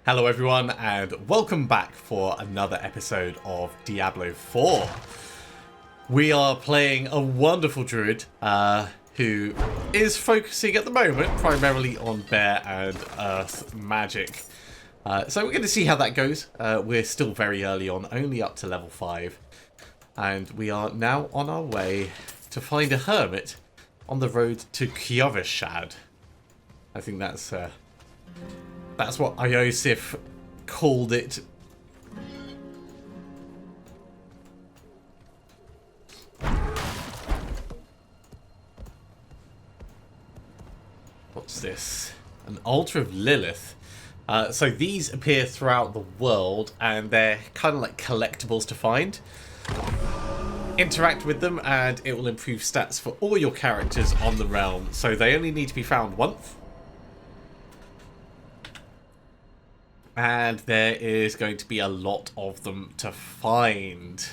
Hello everyone and welcome back for another episode of Diablo 4. We are playing a wonderful druid who is focusing at the moment primarily on bear and earth magic. So we're going to see how that goes. We're still very early on, only up to level 5. And we are now on our way to find a hermit on the road to Kjoveshad. I think that's what Iosif called it. What's this? An altar of Lilith. So these appear throughout the world and they're kind of like collectibles to find. Interact with them and it will improve stats for all your characters on the realm. So they only need to be found once. And there is going to be a lot of them to find.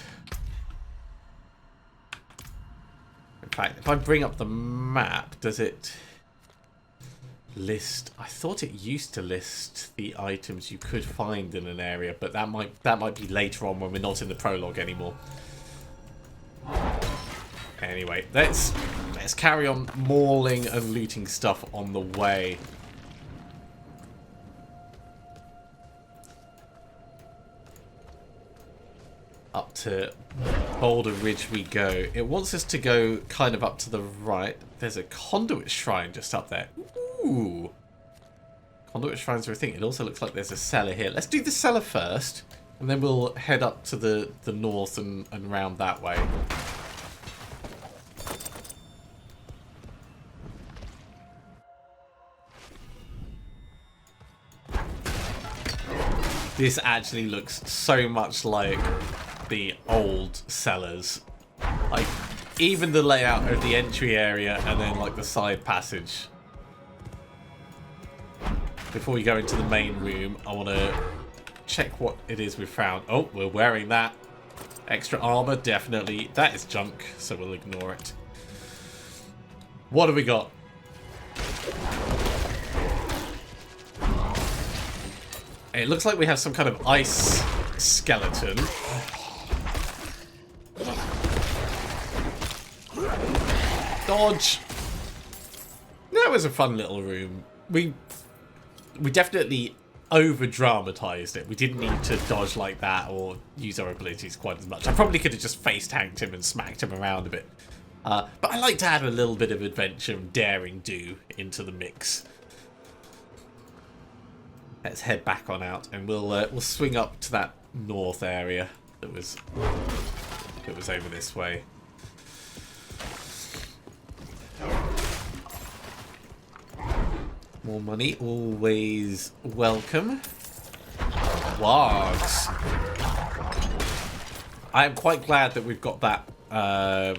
In fact, if I bring up the map, does it list? I thought it used to list the items you could find in an area, but that might be later on when we're not in the prologue anymore. Anyway, let's carry on mauling and looting stuff on the way. Up to Boulder Ridge we go. It wants us to go kind of up to the right. There's a conduit shrine just up there. Ooh. Conduit shrines are a thing. It also looks like there's a cellar here. Let's do the cellar first. And then we'll head up to the north and round that way. This actually looks so much like the old cellars. Like, even the layout of the entry area and then like the side passage. Before we go into the main room, I want to check what it is we've found. Oh, we're wearing that. Extra armor, definitely. That is junk, so we'll ignore it. What have we got? It looks like we have some kind of ice skeleton. Dodge! That was a fun little room. We definitely over-dramatized it. We didn't need to dodge like that or use our abilities quite as much. I probably could have just face-tanked him and smacked him around a bit. But I like to add a little bit of adventure and daring-do into the mix. Let's head back on out and we'll swing up to that north area that was over this way. More money, always welcome. Wargs. I am quite glad that we've got that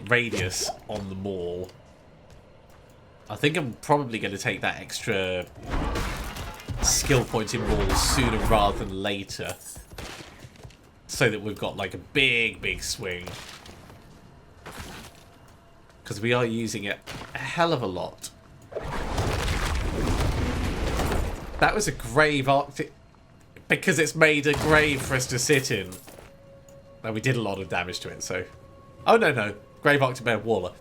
radius on the mall. I think I'm probably going to take that extra skill point in malls sooner rather than later. So that we've got like a big swing. Because we are using it a hell of a lot. That was a grave arctic, because it's made a grave for us to sit in. Now we did a lot of damage to it, so. Oh no, grave arctic bear waller.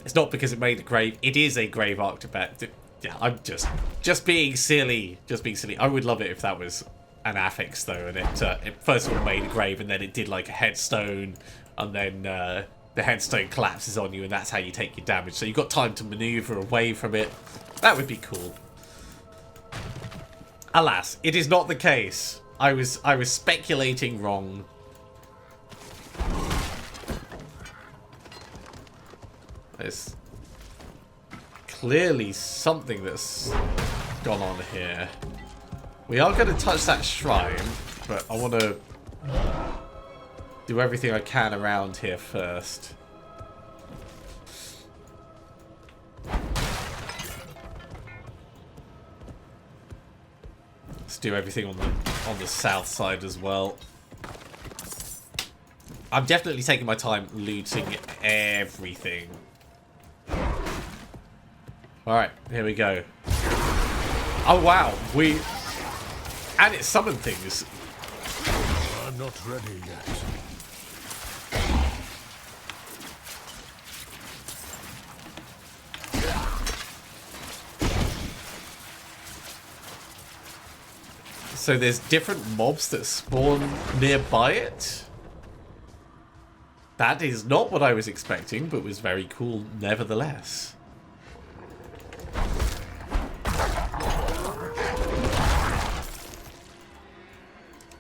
It's not because it made a grave. It is a grave arctic bear. Yeah, I'm just being silly. Just being silly. I would love it if that was an affix though, and it first of all made a grave, and then it did like a headstone, and then the headstone collapses on you, and that's how you take your damage. So you've got time to maneuver away from it. That would be cool. Alas, it is not the case. I was speculating wrong. There's clearly something that's gone on here. We are going to touch that shrine, but I want to do everything I can around here first. Let's do everything on the south side as well. I'm definitely taking my time looting everything. Alright, here we go. Oh wow, And it summoned things. I'm not ready yet. So there's different mobs that spawn nearby it. That is not what I was expecting, but was very cool nevertheless.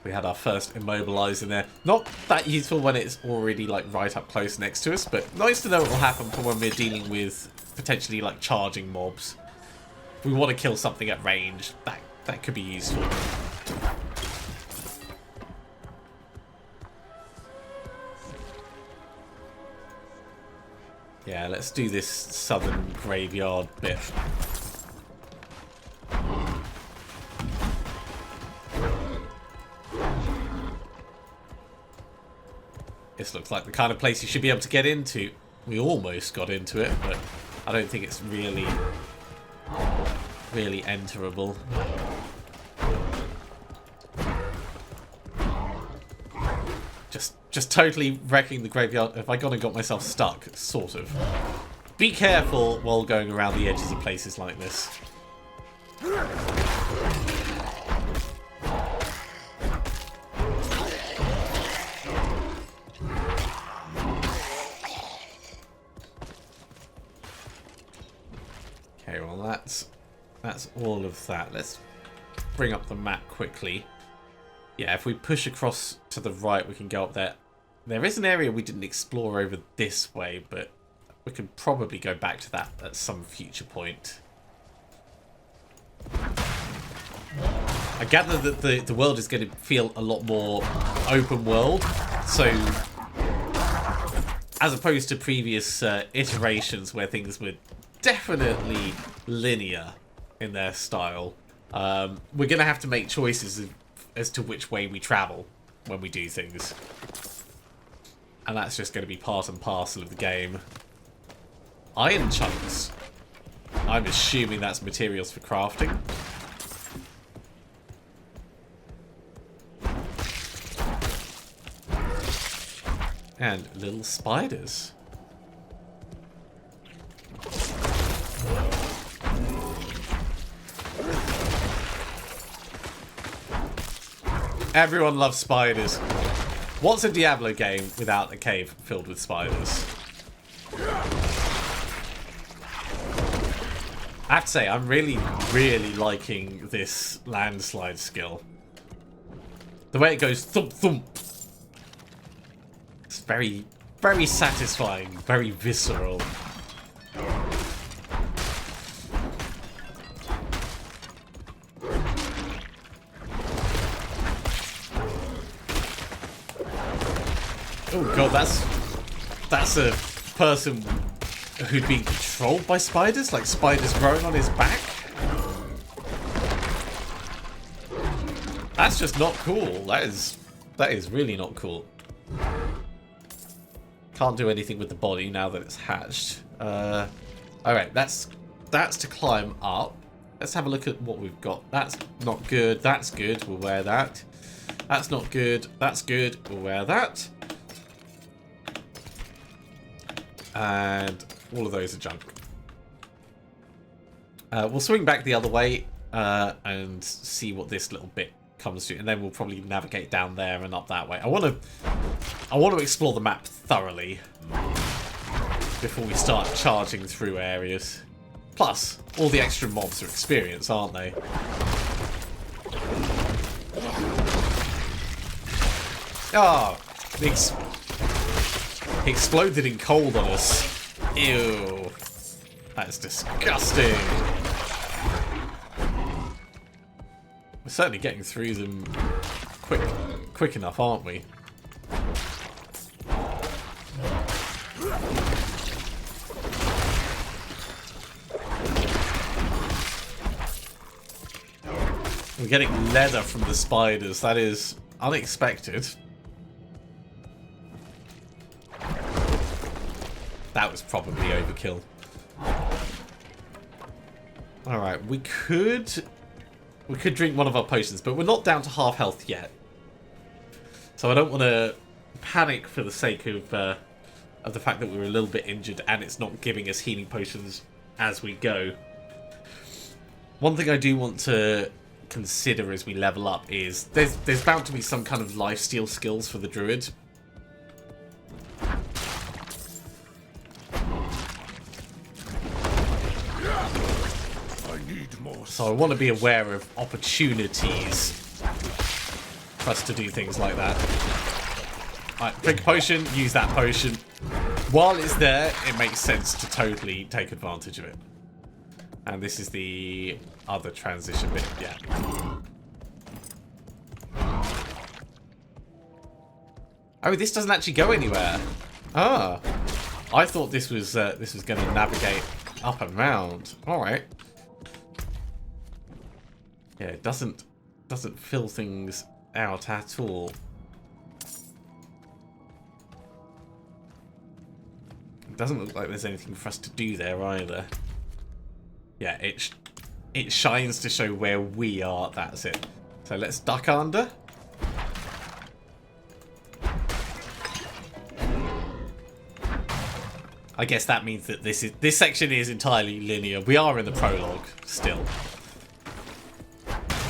We had our first immobilize in there. Not that useful when it's already like right up close next to us, but nice to know what will happen for when we're dealing with potentially like charging mobs. If we want to kill something at range, that could be useful. Yeah, let's do this southern graveyard bit. This looks like the kind of place you should be able to get into. We almost got into it, but I don't think it's really enterable. Just totally wrecking the graveyard. Have I gone and got myself stuck? Sort of. Be careful while going around the edges of places like this. Okay, well that's all of that. Let's bring up the map quickly. Yeah, if we push across to the right, we can go up there. There is an area we didn't explore over this way, but we can probably go back to that at some future point. I gather that the world is going to feel a lot more open world. So, as opposed to previous iterations where things were definitely linear in their style, we're going to have to make choices as to which way we travel when we do things. And that's just going to be part and parcel of the game. Iron chunks. I'm assuming that's materials for crafting. And little spiders. Everyone loves spiders. What's a Diablo game without a cave filled with spiders? I have to say, I'm really liking this landslide skill. The way it goes thump thump. It's very satisfying, very visceral. Oh god, that's a person who'd been controlled by spiders, like spiders growing on his back. That's just not cool. That is really not cool. Can't do anything with the body now that it's hatched. Alright, that's to climb up. Let's have a look at what we've got. That's not good. That's good. We'll wear that. That's not good. That's good. We'll wear that. And all of those are junk. We'll swing back the other way and see what this little bit comes to, and then we'll probably navigate down there and up that way. I want to explore the map thoroughly before we start charging through areas. Plus, all the extra mobs are experience, aren't they? Ah, he exploded in cold on us. Ew. That is disgusting. We're certainly getting through them quick enough, aren't we? We're getting leather from the spiders. That is unexpected. That was probably overkill. Alright, we could We could drink one of our potions, but we're not down to half health yet. So I don't want to panic for the sake of the fact that we're a little bit injured and it's not giving us healing potions as we go. One thing I do want to consider as we level up is there's bound to be some kind of lifesteal skills for the Druid. So I want to be aware of opportunities for us to do things like that. Alright, drink a potion, use that potion. While it's there, it makes sense to totally take advantage of it. And this is the other transition bit, yeah. Oh, this doesn't actually go anywhere. Ah, I thought this was going to navigate up and round. All right. Yeah, it doesn't fill things out at all. It doesn't look like there's anything for us to do there either. Yeah, it shines to show where we are. That's it. So let's duck under. I guess that means that this section is entirely linear. We are in the prologue still.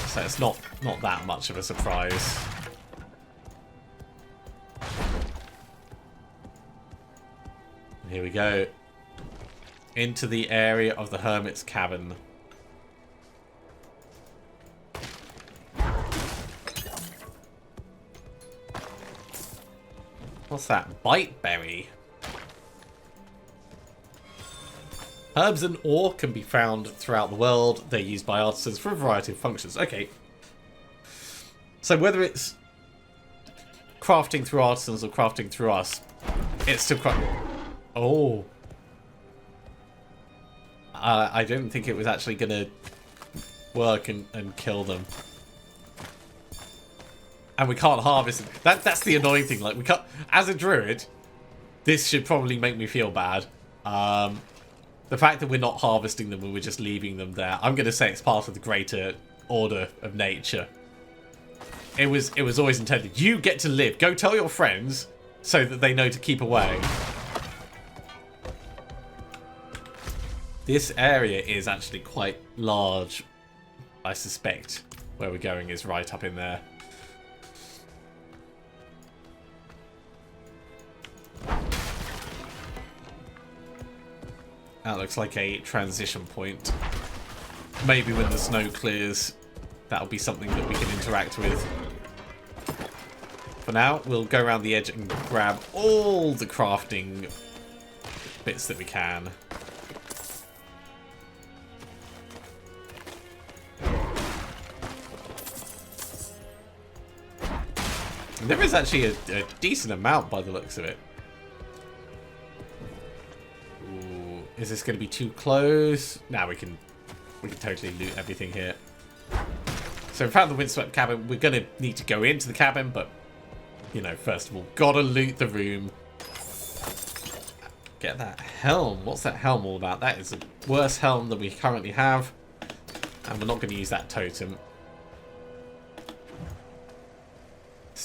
So it's not that much of a surprise. Here we go. Into the area of the Hermit's Cavern. What's that? Bite berry. Herbs and ore can be found throughout the world. They're used by artisans for a variety of functions. Okay. So whether it's crafting through artisans or crafting through us, it's still Oh. I didn't think it was actually going to work and kill them. And we can't harvest them. That's the annoying thing. Like, we can't... As a druid, this should probably make me feel bad. The fact that we're not harvesting them and we're just leaving them there, I'm going to say it's part of the greater order of nature. It was always intended. You get to live. Go tell your friends so that they know to keep away. This area is actually quite large. I suspect where we're going is right up in there. That looks like a transition point. Maybe when the snow clears, that'll be something that we can interact with. For now, we'll go around the edge and grab all the crafting bits that we can. There is actually a decent amount by the looks of it. Ooh, is this going to be too close? Nah, we can totally loot everything here. So we found the windswept cabin. We're going to need to go into the cabin, but, you know, first of all, gotta loot the room. Get that helm. What's that helm all about? That is a worse helm than we currently have. And we're not going to use that totem.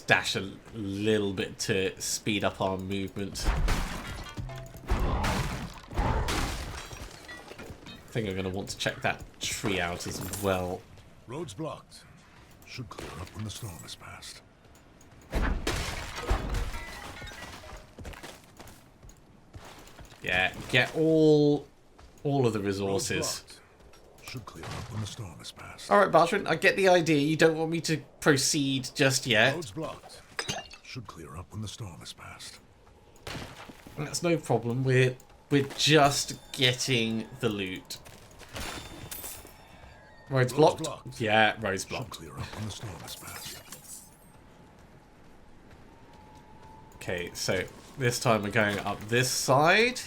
Dash a little bit to speed up our movement. I think I'm going to want to check that tree out as well. Roads blocked. Should clear up when the storm has passed. Yeah, get all of the resources. Should clear up when the storm has passed. All right, Bartran, I get the idea. You don't want me to proceed just yet. Roads blocked. Should clear up when the storm has passed. That's no problem. We're just getting the loot. Roads blocked. Yeah, roads blocked. Should clear up when the storm has passed. Okay, so this time we're going up this side.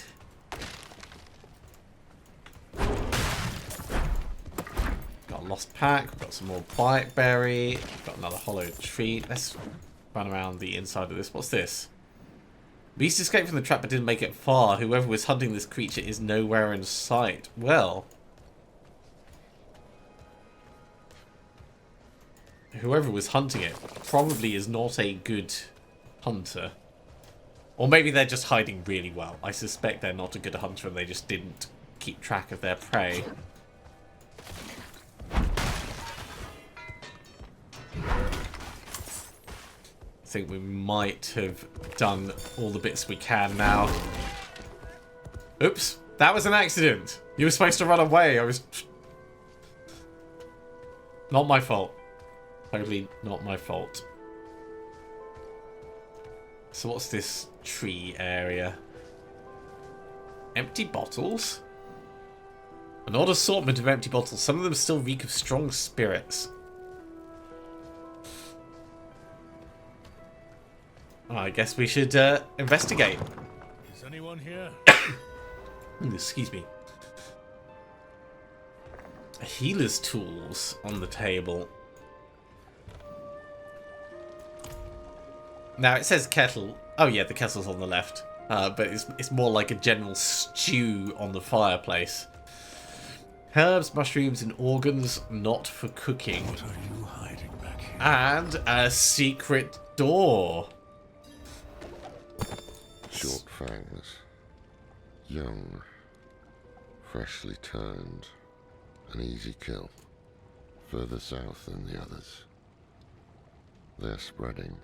Lost pack, we've got some more blackberry, we've got another hollow tree. Let's run around the inside of this. What's this? Beast escaped from the trap but didn't make it far. Whoever was hunting this creature is nowhere in sight. Well, whoever was hunting it probably is not a good hunter. Or maybe they're just hiding really well. I suspect they're not a good hunter and they just didn't keep track of their prey. I think we might have done all the bits we can now. Oops, that was an accident. You were supposed to run away. I was... Not my fault. Totally not my fault. So what's this tree area? Empty bottles? An odd assortment of empty bottles. Some of them still reek of strong spirits. Oh, I guess we should investigate. Is anyone here? Excuse me. A healer's tools on the table. Now it says kettle. Oh yeah, the kettle's on the left. But it's more like a general stew on the fireplace. Herbs, mushrooms, and organs not for cooking. What are you hiding back here? And a secret door. Short fangs. Young. Freshly turned. An easy kill. Further south than the others. They're spreading.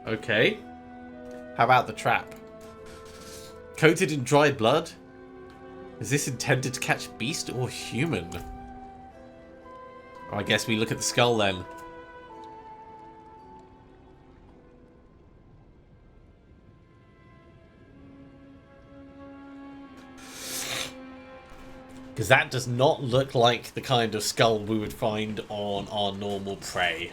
Okay. How about the trap? Coated in dried blood? Is this intended to catch beast or human? I guess we look at the skull then. Because that does not look like the kind of skull we would find on our normal prey.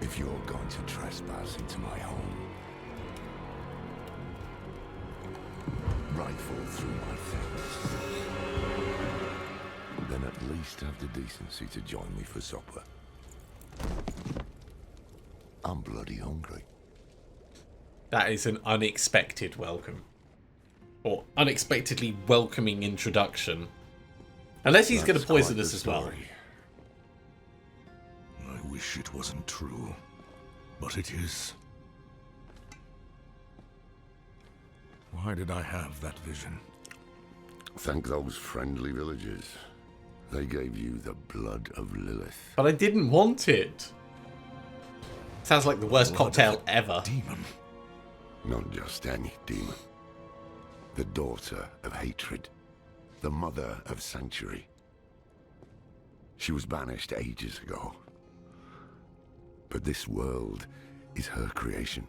If you're going to trespass into my home, rifle through my things, then at least have the decency to join me for supper. I'm bloody hungry. That is an unexpected welcome. Or unexpectedly welcoming introduction. Unless he's going to poison us as well. I wish it wasn't true, but it is. Why did I have that vision? Thank those friendly villagers. They gave you the blood of Lilith. But I didn't want it. Sounds like the worst Blood cocktail of a ever. Demon. Not just any demon. The daughter of hatred. The mother of sanctuary. She was banished ages ago. But this world is her creation.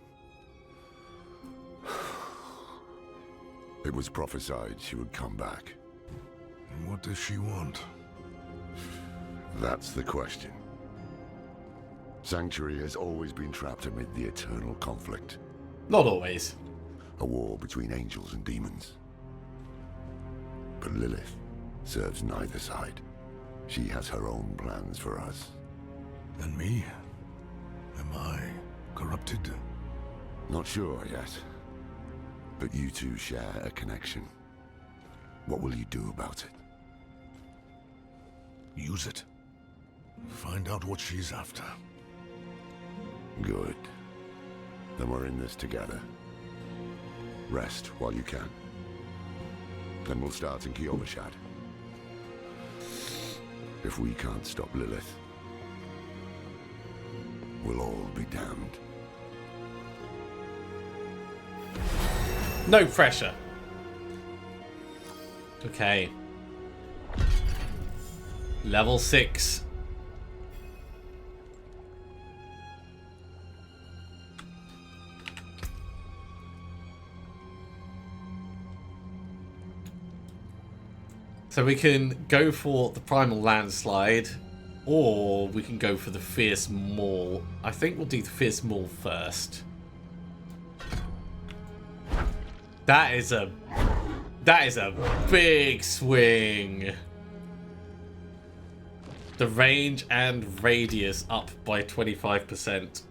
It was prophesied she would come back. What does she want? That's the question. Sanctuary has always been trapped amid the eternal conflict. Not always. A war between angels and demons. But Lilith serves neither side. She has her own plans for us. And me? Am I corrupted? Not sure yet. But you two share a connection. What will you do about it? Use it. Find out what she's after. Good. Then we're in this together. Rest while you can. Then we'll start in Kiobashad. If we can't stop Lilith, we'll all be damned. No pressure. Okay. Level 6. So we can go for the Primal Landslide, or we can go for the Fierce Maul. I think we'll do the Fierce Maul first. That is a big swing. The range and radius up by 25%.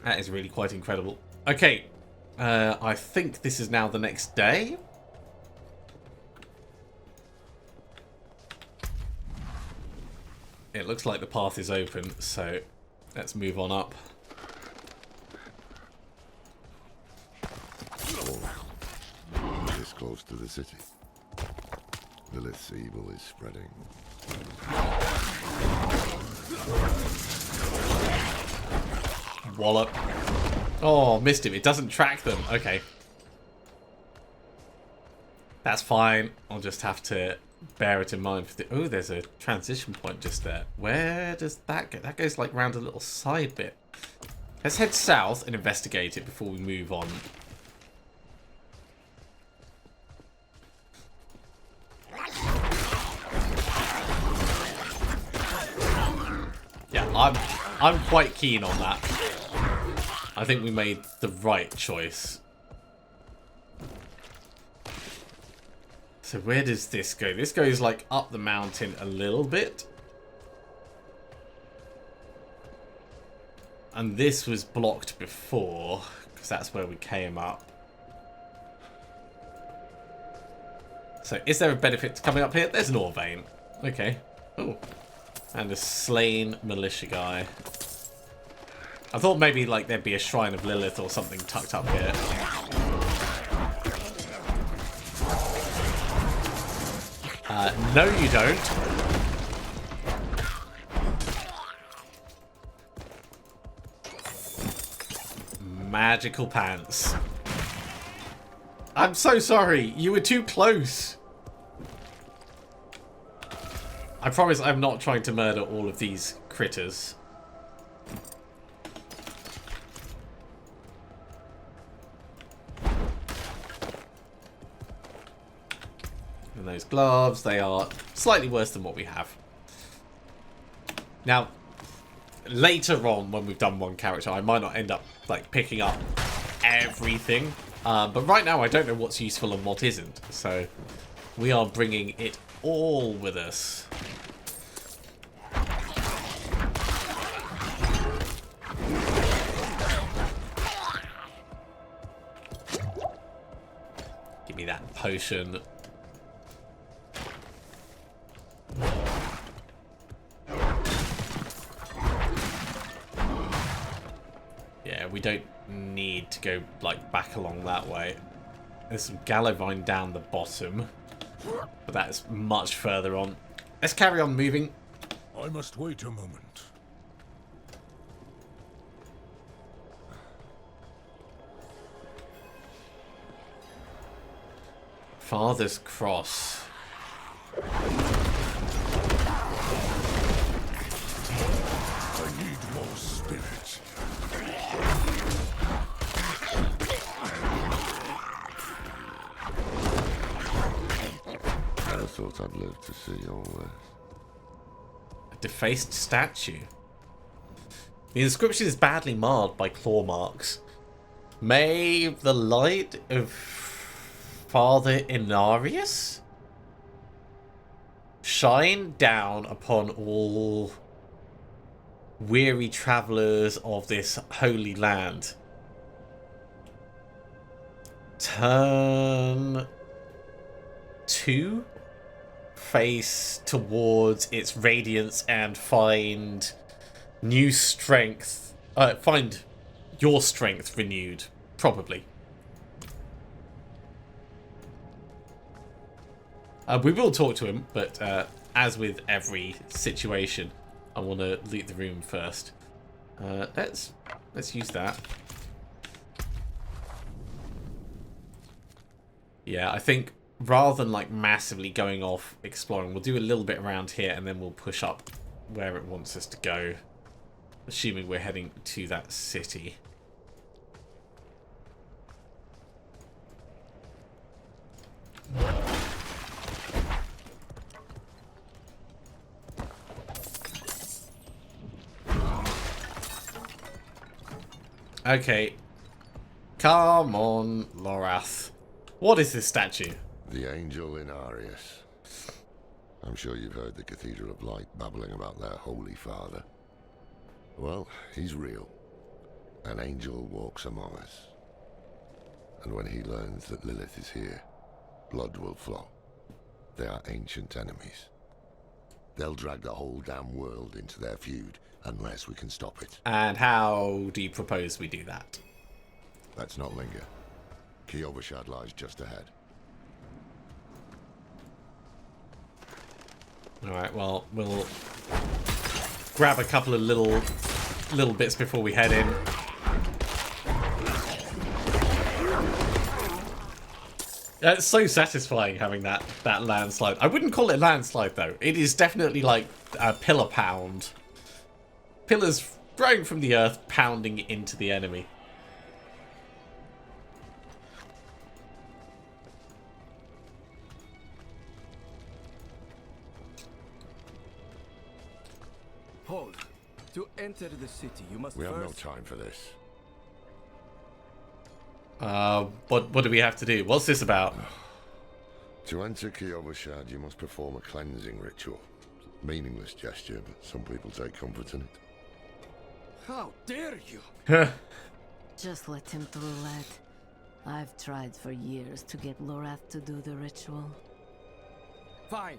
That is really quite incredible. Okay, I think this is now the next day. It looks like the path is open, so let's move on up. This close to the city. Lilith's evil is spreading. Wallop. Oh, missed him. It doesn't track them. Okay. That's fine. I'll just have to bear it in mind. For the oh, there's a transition point just there. Where does that go? That goes like round a little side bit. Let's head south and investigate it before we move on. Yeah, I'm quite keen on that. I think we made the right choice. So where does this go? This goes like up the mountain a little bit. And this was blocked before, because that's where we came up. So is there a benefit to coming up here? There's an ore vein. Okay. Oh. And a slain militia guy. I thought maybe like there'd be a shrine of Lilith or something tucked up here. No you don't. Magical pants. I'm so sorry. You were too close. I promise I'm not trying to murder all of these critters. And those gloves, they are slightly worse than what we have. Now, later on when we've done one character, I might not end up like picking up everything. But right now I don't know what's useful and what isn't. So we are bringing it all with us. Give me that potion. Yeah, we don't need to go like back along that way. There's some Gallovine down the bottom, but that is much further on. Let's carry on moving. I must wait a moment. Father's Cross. I need more spirit. I thought I'd live to see all this. A defaced statue. The inscription is badly marred by claw marks. May the light of Father Inarius shine down upon all weary travelers of this holy land. Turn to face towards its radiance and find new strength. Find your strength renewed, probably. We will talk to him, but as with every situation, I want to loot the room first. Let's use that. Yeah, I think rather than like massively going off exploring, we'll do a little bit around here and then we'll push up where it wants us to go, assuming we're heading to that city. Okay. Come on, Lorath. What is this statue? The angel Inarius. I'm sure you've heard the Cathedral of Light babbling about their Holy Father. Well, he's real. An angel walks among us. And when he learns that Lilith is here, blood will flow. They are ancient enemies. They'll drag the whole damn world into their feud, unless we can stop it. And how do you propose we do that? Let's not linger. Kiyovershad lies just ahead. Alright, well, we'll grab a couple of little bits before we head in. It's so satisfying having that landslide. I wouldn't call it landslide, though. It is definitely like a pillar pound. Pillars growing from the earth, pounding into the enemy. Hold. To enter the city, you must We have no first... time for this. What do we have to do? What's this about? To enter Kiyovershad, you must perform a cleansing ritual. Meaningless gesture, but some people take comfort in it. How dare you? Just let him through, lad. I've tried for years to get Lorath to do the ritual. Fine.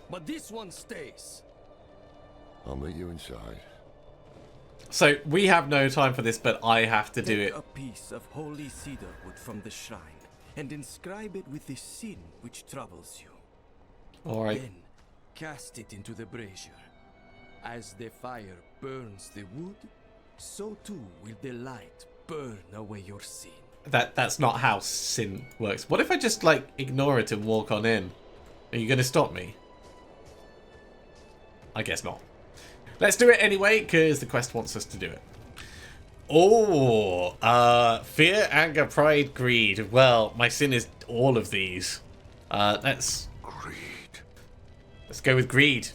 But this one stays. I'll meet you inside. So, we have no time for this, but I have to do Take it. a piece of holy cedar wood from the shrine and inscribe it with the sin which troubles you. Alright. Then cast it into the brazier. As the fire burns the wood, so too will the light burn away your sin. That's not how sin works. What if I just, like, ignore it and walk on in? Are you going to stop me? I guess not. Let's do it anyway, because the quest wants us to do it. Oh, fear, anger, pride, greed. Well, my sin is all of these. Let's go with greed.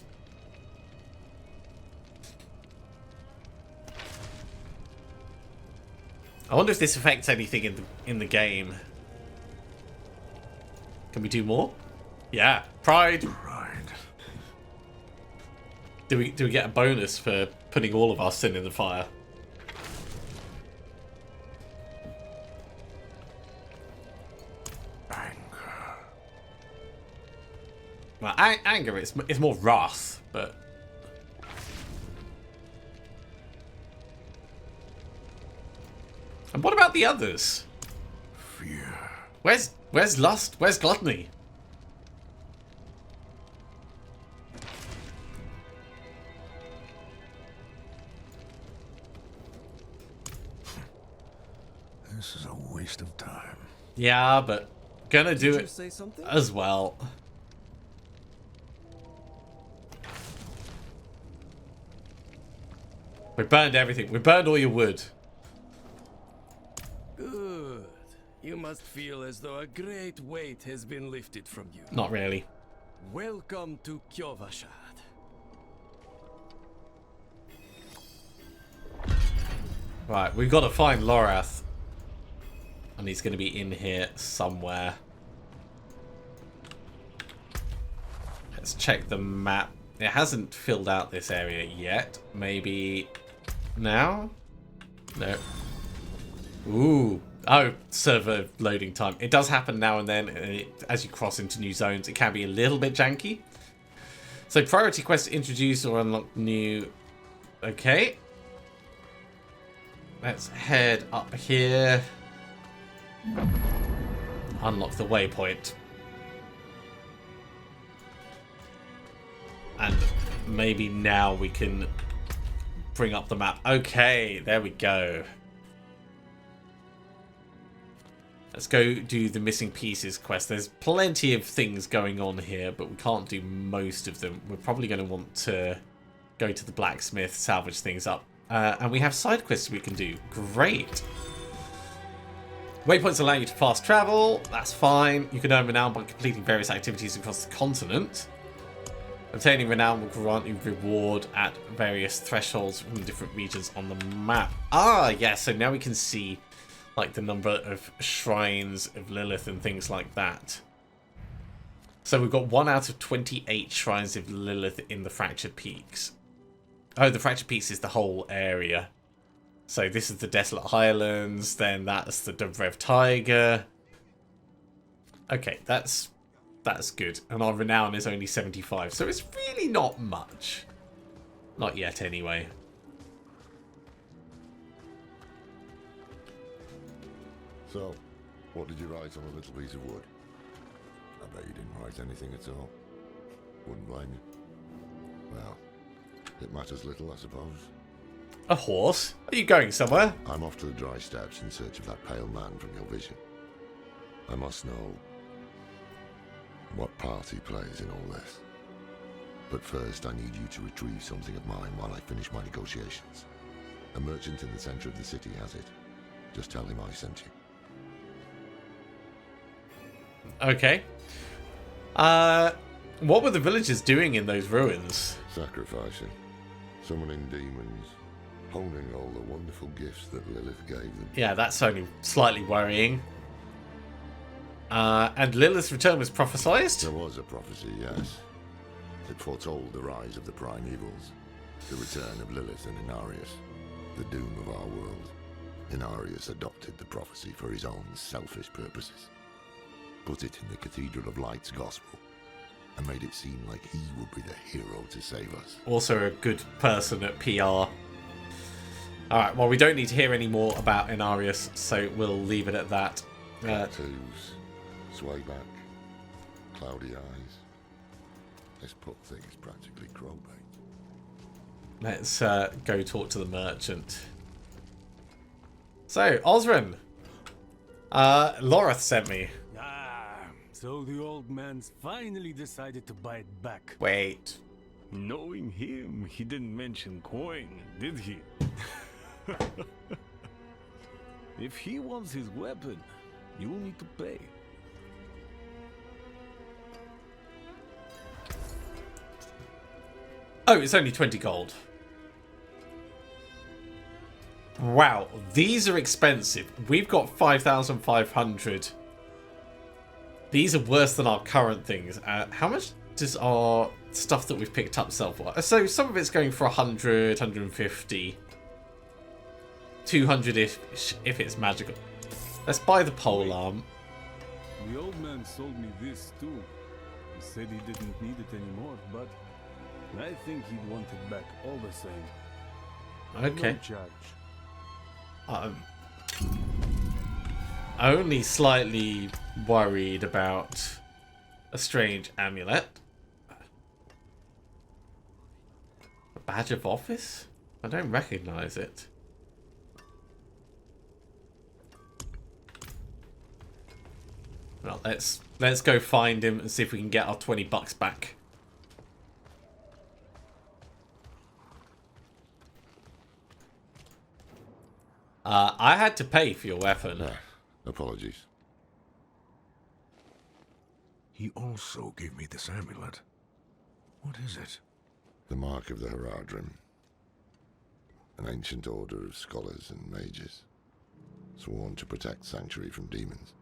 I wonder if this affects anything in the game. Can we do more? Yeah, pride. Do we get a bonus for putting all of our sin in the fire? Anger. Well, anger is more wrath, but and what about the others? Fear. Where's lust? Where's gluttony? This is a waste of time. Yeah, but gonna do Did you it say something? as well. We burned everything. We burned all your wood. Good. You must feel as though a great weight has been lifted from you. Not really. Welcome to Kiyovershad. Right, we've got to find Lorath. And he's going to be in here somewhere. Let's check the map. It hasn't filled out this area yet. Maybe now? No. Ooh. Oh, server loading time. It does happen now and then. And as you cross into new zones, it can be a little bit janky. So priority quests introduce or unlock new... Okay. Let's head up here. Unlock the waypoint. And maybe now we can bring up the map. Okay, there we go. Let's go do the missing pieces quest. There's plenty of things going on here, but we can't do most of them. We're probably going to want to go to the blacksmith, salvage things up. And we have side quests we can do. Great. Waypoints allow you to fast travel. That's fine. You can earn renown by completing various activities across the continent. Obtaining renown will grant you reward at various thresholds from different regions on the map. Ah, yeah. So now we can see like the number of shrines of Lilith and things like that. So we've got 1 out of 28 shrines of Lilith in the Fractured Peaks. Oh, the Fractured Peaks is the whole area. So this is the Desolate Highlands, then that's the Dobrev Tiger. Okay, that's good. And our renown is only 75, so it's really not much. Not yet, anyway. So, what did you write on a little piece of wood? I bet you didn't write anything at all. Wouldn't blame you. Well, it matters little, I suppose. A horse? Are you going somewhere? I'm off to the dry steppes in search of that pale man from your vision. I must know what part he plays in all this. But first, I need you to retrieve something of mine while I finish my negotiations. A merchant in the center of the city has it. Just tell him I sent you. Okay. What were the villagers doing in those ruins? Sacrificing. Summoning demons. Honing all the wonderful gifts that Lilith gave them. Yeah, that's only slightly worrying. And Lilith's return was prophesied? There was a prophecy, yes. It foretold the rise of the primevals, the return of Lilith and Inarius, the doom of our world. Inarius adopted the prophecy for his own selfish purposes, put it in the Cathedral of Light's gospel, and made it seem like he would be the hero to save us. Also a good person at PR. Alright, well, we don't need to hear any more about Inarius, so we'll leave it at that. Tattoos, sway back, cloudy eyes. This poor thing is practically crowbait. Let's go talk to the merchant. So, Osrin. Loreth sent me. Ah, so the old man's finally decided to buy it back. Wait. Knowing him, he didn't mention coin, did he? If he wants his weapon, you will need to pay. Oh, it's only 20 gold. Wow, these are expensive. We've got 5,500. These are worse than our current things. How much does our stuff that we've picked up sell for? So some of it's going for 100, 150. 200 if it's magical. Let's buy the polearm. The old man sold me this too. He said he didn't need it anymore, but I think he'd want it back all the same. Okay. No charge. Only slightly worried about a strange amulet. A badge of office? I don't recognize it. Well, let's go find him and see if we can get our 20 bucks back. I had to pay for your weapon. Apologies. He also gave me this amulet. What is it? The mark of the Heradrim. An ancient order of scholars and mages, sworn to protect Sanctuary from demons.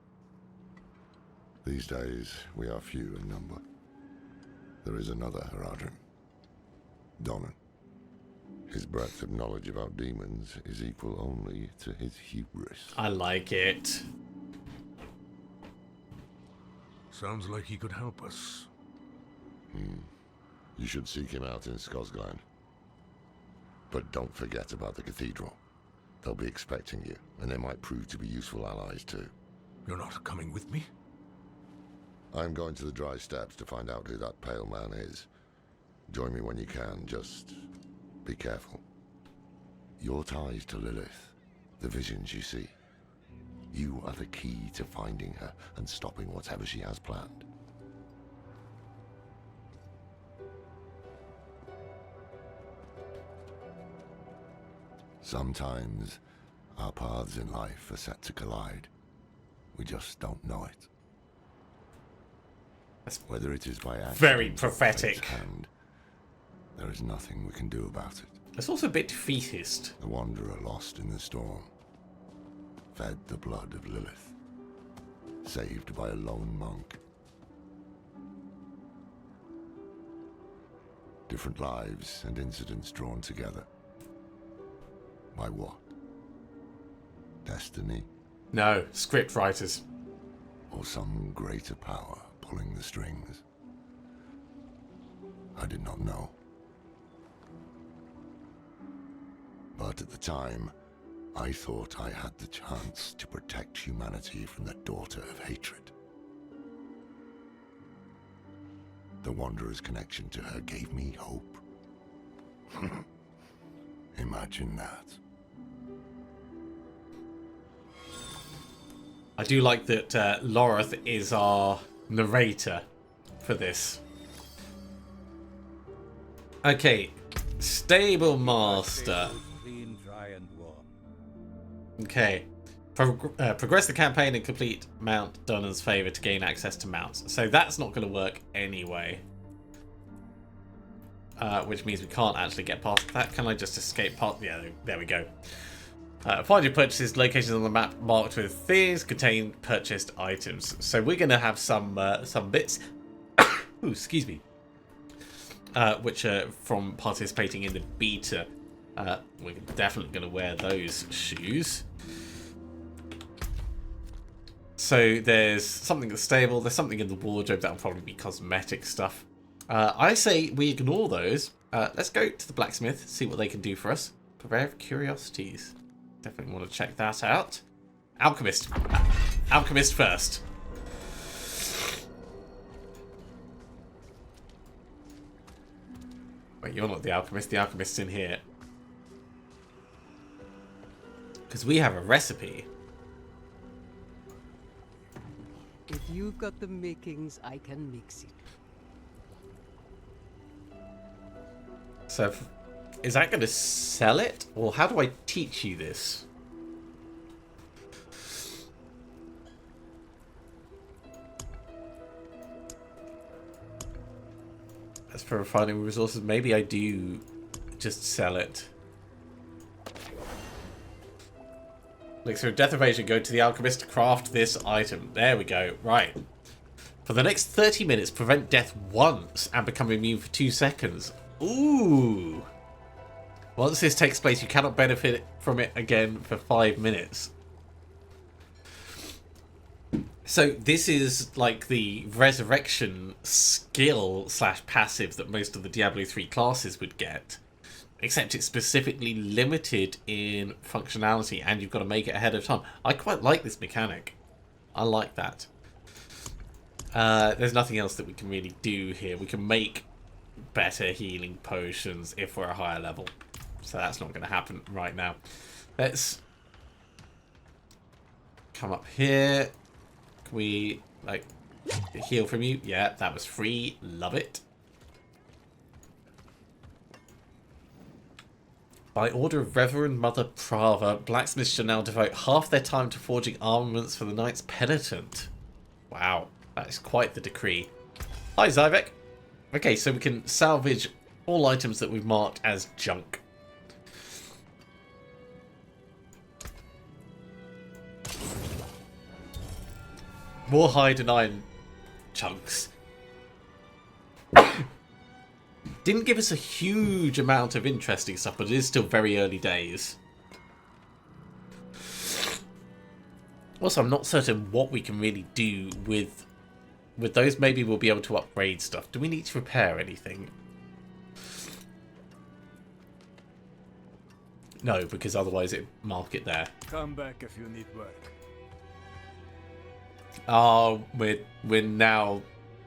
These days, we are few in number. There is another Heradrim, Donan. His breadth of knowledge about demons is equal only to his hubris. I like it. Sounds like he could help us. You should seek him out in Skosglen. But don't forget about the cathedral. They'll be expecting you, and they might prove to be useful allies too. You're not coming with me? I'm going to the dry steppes to find out who that pale man is. Join me when you can, just be careful. Your ties to Lilith, the visions you see. You are the key to finding her and stopping whatever she has planned. Sometimes our paths in life are set to collide. We just don't know it. That's Whether it is by accident very or prophetic. fate's hand, there is nothing we can do about it. It's also a bit defeatist. The wanderer lost in the storm, fed the blood of Lilith, saved by a lone monk. Different lives and incidents drawn together. By what? Destiny? No, script writers. Or some greater power pulling the strings? I did not know. But at the time, I thought I had the chance to protect humanity from the daughter of hatred. The Wanderer's connection to her gave me hope. Imagine that. I do like that Loreth is our narrator for this. Okay, Stable Master. Okay. Progress the campaign and complete Mount Dunnan's favour to gain access to mounts. So that's not going to work anyway. Which means we can't actually get past that. Can I just escape past? Yeah, there we go. Find your purchases. Locations on the map marked with things contain purchased items. So we're going to have some bits. Ooh, excuse me. Which are from participating in the beta. We're definitely going to wear those shoes. So there's something that's stable. There's something in the wardrobe that'll probably be cosmetic stuff. I say we ignore those. Let's go to the blacksmith, see what they can do for us. Purveyor of curiosities. Definitely want to check that out. Alchemist. Alchemist first. Wait, you're not the alchemist. The alchemist's in here. Because we have a recipe. If you've got the makings, I can mix it. So, is that going to sell it? Or how do I teach you this? As for refining resources, maybe I do just sell it. Elixir of Death Evasion, go to the alchemist to craft this item. There we go. Right. For the next 30 minutes, prevent death once and become immune for 2 seconds. Ooh. Once this takes place, you cannot benefit from it again for 5 minutes. So this is like the resurrection skill / passive that most of the Diablo 3 classes would get. Except it's specifically limited in functionality and you've got to make it ahead of time. I quite like this mechanic. I like that. There's nothing else that we can really do here. We can make better healing potions if we're a higher level. So that's not going to happen right now. Let's come up here. Can we, like, heal from you? Yeah, that was free. Love it. By order of Reverend Mother Prava, blacksmiths shall now devote half their time to forging armaments for the Knight's Penitent. Wow, that is quite the decree. Hi, Zyvek. Okay, so we can salvage all items that we've marked as junk. More hide and iron chunks. Didn't give us a huge amount of interesting stuff, but it is still very early days. Also, I'm not certain what we can really do with those. Maybe we'll be able to upgrade stuff. Do we need to repair anything? No, because otherwise it'd mark it there. Come back if you need work. Oh, we're now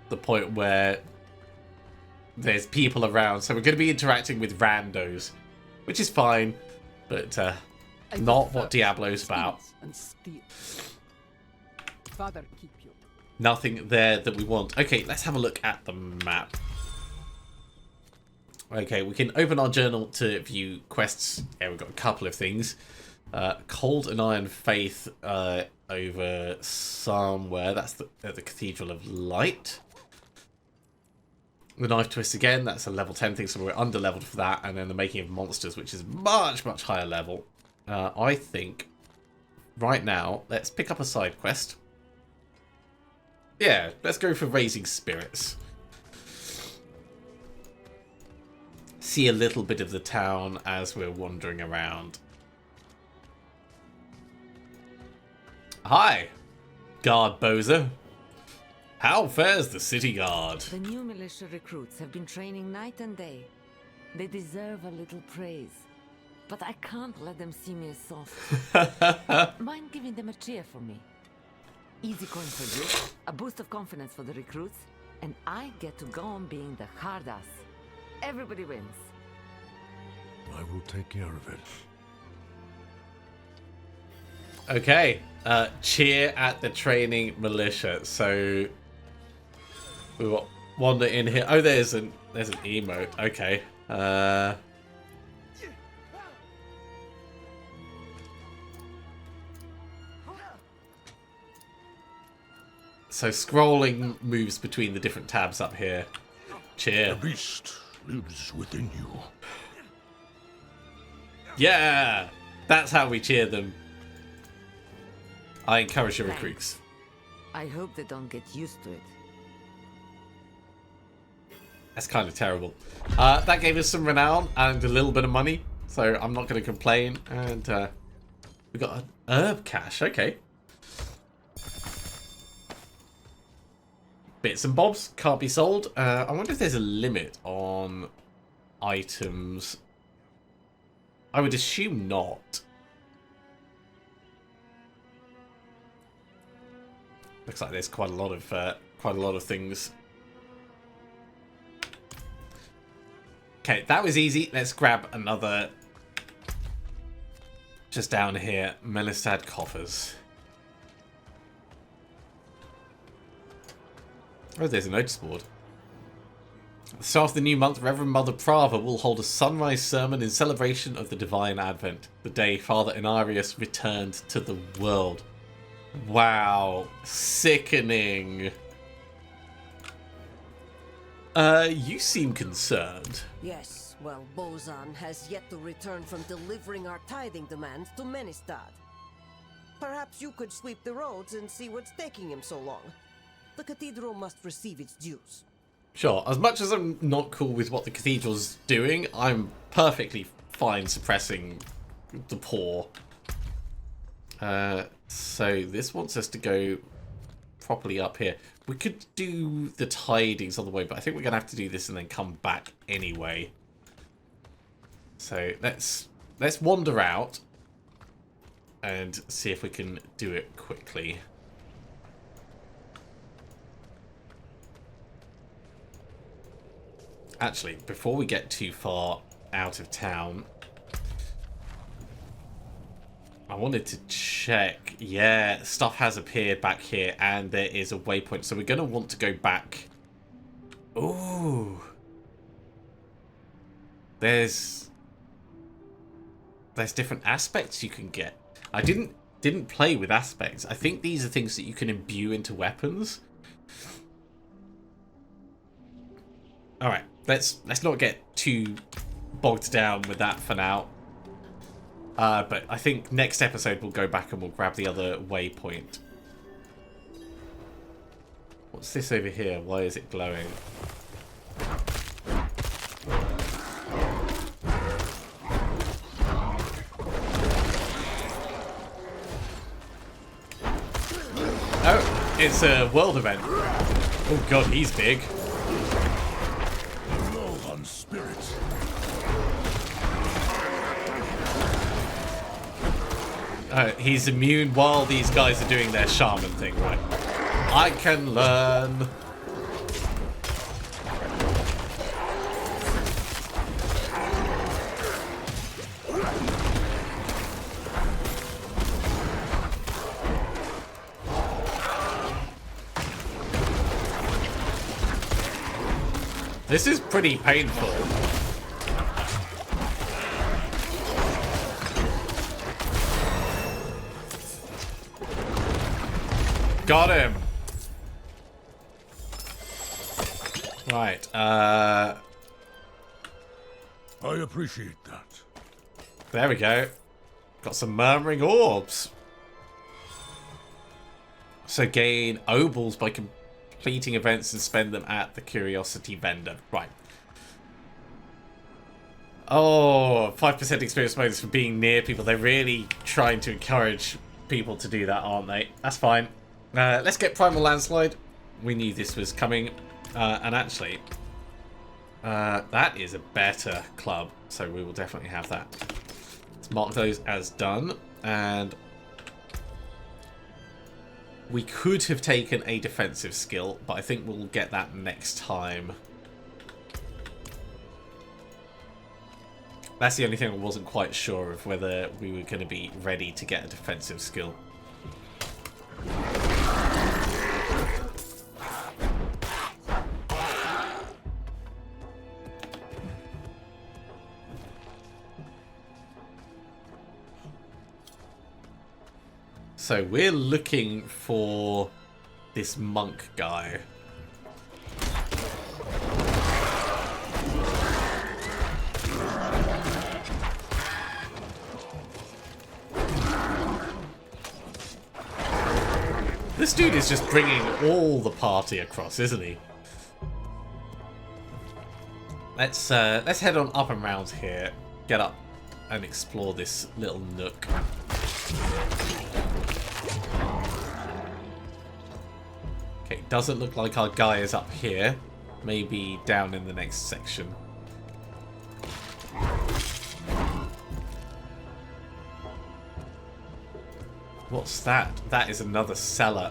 the point where there's people around, so we're going to be interacting with randos, which is fine, but not what Diablo's about. Father, keep you. Nothing there that we want. Okay, let's have a look at the map. Okay, we can open our journal to view quests. Yeah, we've got a couple of things. Cold and Iron Faith over somewhere. That's at the Cathedral of Light. The Knife Twist again, that's a level 10 thing, so we're under-leveled for that. And then the Making of Monsters, which is much, much higher level. I think, right now, let's pick up a side quest. Yeah, let's go for Raising Spirits. see a little bit of the town as we're wandering around. Hi, Guard Bozer. How fares the city guard? The new militia recruits have been training night and day. They deserve a little praise. But I can't let them see me as soft. Mind giving them a cheer for me? Easy coin for you, a boost of confidence for the recruits, and I get to go on being the hard ass. Everybody wins. I will take care of it. Okay, cheer at the training militia. So we wander in here. Oh, there's an emote. Okay. So scrolling moves between the different tabs up here. Cheer. The beast lives within you. Yeah, that's how we cheer them. I encourage your recruits. I hope they don't get used to it. That's kind of terrible. That gave us some renown and a little bit of money, so I'm not going to complain. And we got an herb cache. Okay. Bits and bobs can't be sold. I wonder if there's a limit on items. I would assume not. Looks like there's quite a lot of things. Okay, that was easy. Let's grab another. Just down here, Melistad coffers. Oh, there's a notice board. At the start of the new month, Reverend Mother Prava will hold a sunrise sermon in celebration of the Divine Advent, the day Father Inarius returned to the world. Wow. Sickening. You seem concerned. Yes, well, Bozan has yet to return from delivering our tithing demands to Menistad. Perhaps you could sweep the roads and see what's taking him so long. The cathedral must receive its dues. Sure, as much as I'm not cool with what the cathedral's doing, I'm perfectly fine suppressing the poor. So this wants us to go properly up here. We could do the tidings on the way, but I think we're going to have to do this and then come back anyway. So let's wander out and see if we can do it quickly. Actually, before we get too far out of town, I wanted to check. Yeah, stuff has appeared back here, and there is a waypoint. So we're going to want to go back. Ooh. There's different aspects you can get. I didn't play with aspects. I think these are things that you can imbue into weapons. All right. Let's not get too bogged down with that for now. But I think next episode we'll go back and we'll grab the other waypoint. What's this over here? Why is it glowing? Oh, it's a world event. Oh god, he's big. Spirits. He's immune while these guys are doing their shaman thing, right? I can learn. This is pretty painful. Got him. Right, I appreciate that. there we go. Got some murmuring orbs. So gain obols by completing events and spend them at the curiosity vendor. Right. Oh, 5% experience bonus for being near people. They're really trying to encourage people to do that, aren't they? That's fine. Let's get Primal Landslide. We knew this was coming. And actually, that is a better club. So we will definitely have that. Let's mark those as done. And we could have taken a defensive skill, but I think we'll get that next time. That's the only thing I wasn't quite sure of, whether we were going to be ready to get a defensive skill. So we're looking for this monk guy. This dude is just bringing all the party across, isn't he? Let's head on up and round here, get up and explore this little nook. Okay, doesn't look like our guy is up here. Maybe down in the next section. What's that? That is another cellar.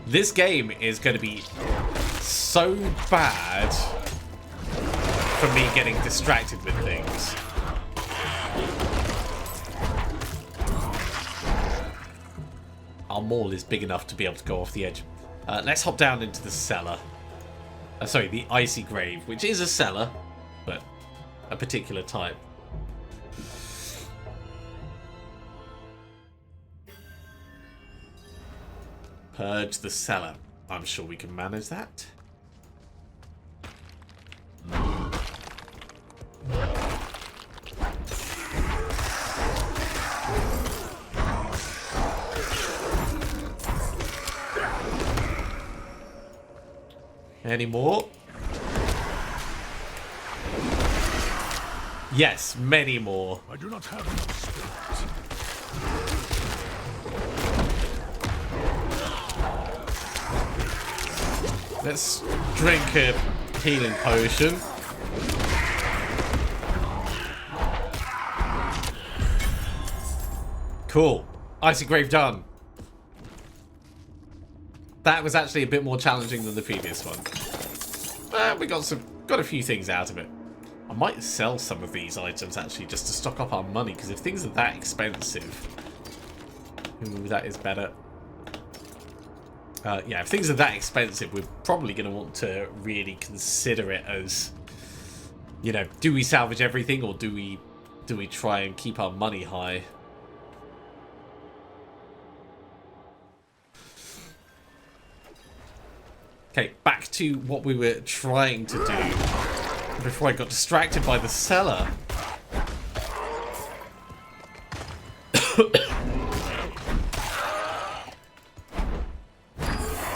This game is going to be so bad for me getting distracted with things. Our maul is big enough to be able to go off the edge. Let's hop down into the cellar. Sorry, the icy grave, which is a cellar, but a particular type. Purge the cellar. I'm sure we can manage that. Any more? Yes, many more. I do not have enough spirit. Let's drink a healing potion. Cool. Icy grave done. That was actually a bit more challenging than the previous one. We got a few things out of it. I might sell some of these items actually just to stock up our money, because if things are that expensive, ooh, that is better. Yeah, if things are that expensive, we're probably going to want to really consider it as, you know, do we salvage everything, or do we try and keep our money high? Okay, back to what we were trying to do before I got distracted by the cellar.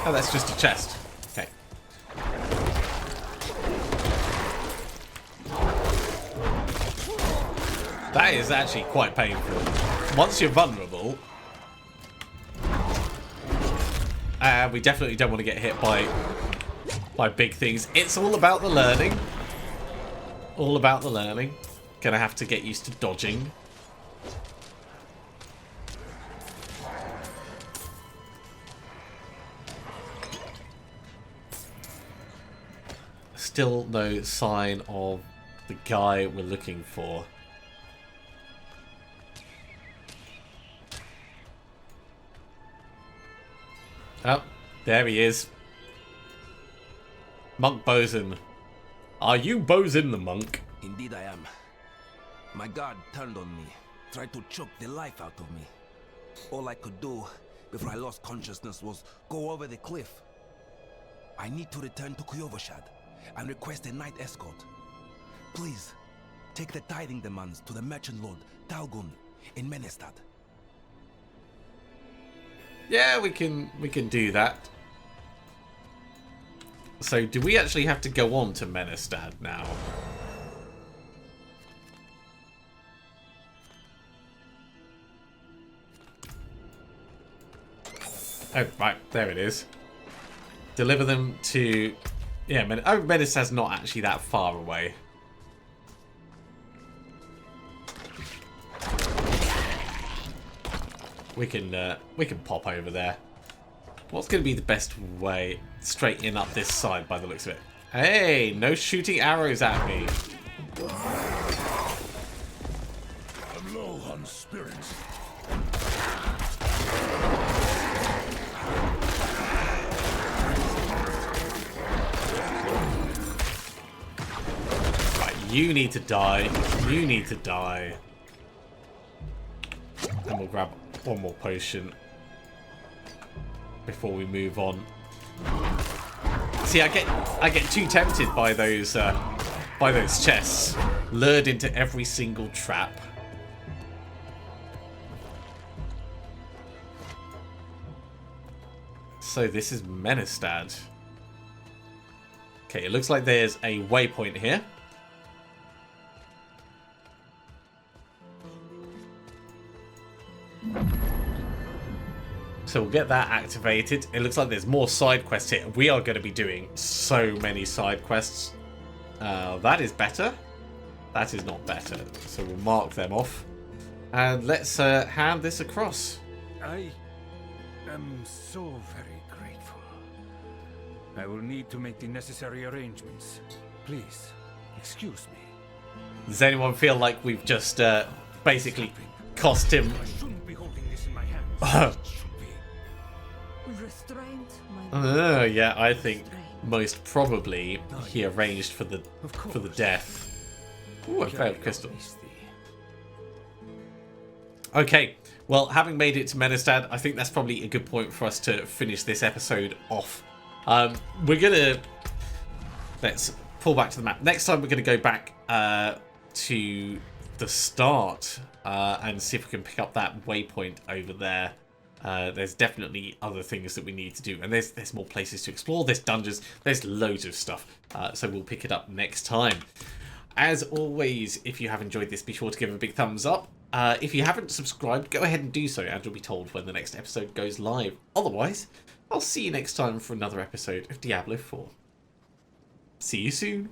Oh, that's just a chest. Okay. That is actually quite painful. Once you're vulnerable, we definitely don't want to get hit by big things. It's all about the learning. All about the learning. Gonna have to get used to dodging. Still no sign of the guy we're looking for. Oh, there he is. Monk Bosun. Are you Bosun the monk? Indeed I am. My guard turned on me, tried to choke the life out of me. All I could do before I lost consciousness was go over the cliff. I need to return to Kyovashad and request a night escort. Please, take the tithing demands to the merchant lord Talgun in Menestad. Yeah, we can do that. So, do we actually have to go on to Menestad now? Oh, right. There it is. Deliver them to... Yeah, Menestad's not actually that far away. We can pop over there. What's going to be the best way? Straight in up this side by the looks of it. Hey, no shooting arrows at me. I'm low on spirits. Right, you need to die. You need to die. And we'll grab one more potion before we move on. See, I get too tempted by those chests, lured into every single trap. So this is Menestad. Okay, it looks like there's a waypoint here. So we'll get that activated. It looks like there's more side quests here. We are going to be doing so many side quests. That is better. That is not better. So we'll mark them off. And let's hand this across. I am so very grateful. I will need to make the necessary arrangements. Please, excuse me. Does anyone feel like we've just basically cost him? I shouldn't be holding this in my hands. Restraint, my Yeah, I think most probably he arranged for the death. Ooh, a failed crystal. Okay, well, having made it to Menestad, I think that's probably a good point for us to finish this episode off. Let's pull back to the map. Next time we're gonna go back to the start and see if we can pick up that waypoint over there. There's definitely other things that we need to do, and there's more places to explore. There's dungeons, there's loads of stuff, so we'll pick it up next time. As always, if you have enjoyed this, be sure to give it a big thumbs up. If you haven't subscribed, go ahead and do so, and you'll be told when the next episode goes live. Otherwise, I'll see you next time for another episode of Diablo 4. See you soon.